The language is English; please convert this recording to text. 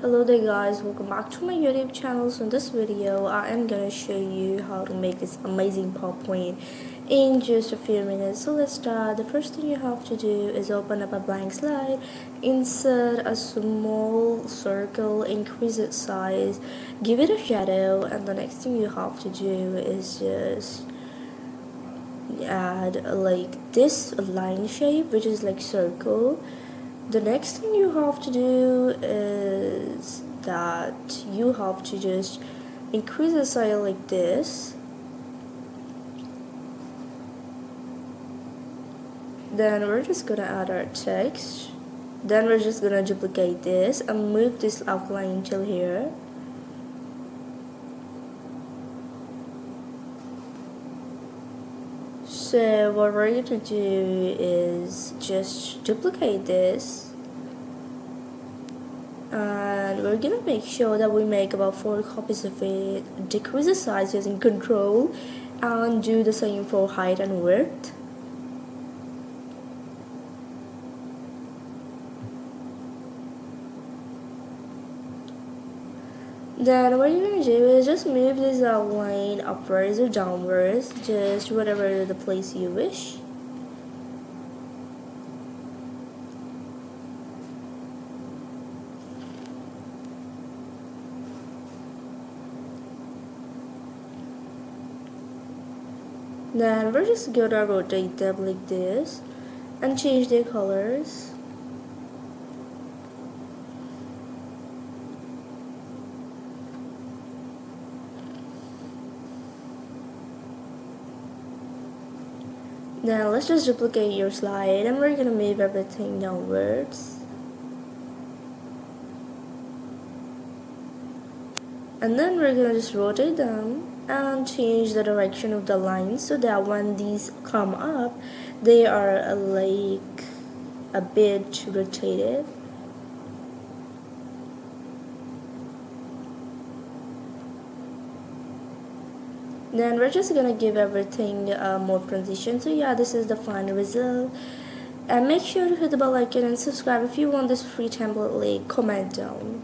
Hello there guys, welcome back to my YouTube channel. So in this video I am gonna show you how to make this amazing PowerPoint in just a few minutes. So let's start. The first thing you have to do is open up a blank slide, insert a small circle, increase its size, give it a shadow, and the next thing you have to do is just add like this line shape, which is like circle. The next thing you have to do is that you have to just increase the size like this. Then we're just gonna add our text. Then we're just gonna duplicate this and move this outline till here. So what we're going to do is just duplicate this, and we're gonna make sure that we make about 4 copies of it, decrease the size using control, and do the same for height and width. Then what you're gonna do is just move this outline upwards or downwards, just whatever the place you wish. Then we're just gonna rotate them like this and change their colors. Now let's just duplicate your slide and we're gonna move everything downwards. And then we're gonna just rotate them and change the direction of the lines so that when these come up, they are like a bit rotated. Then we're just gonna give everything more transition. So yeah, this is the final result. And make sure to hit the bell icon and subscribe if you want this free template link. Comment down.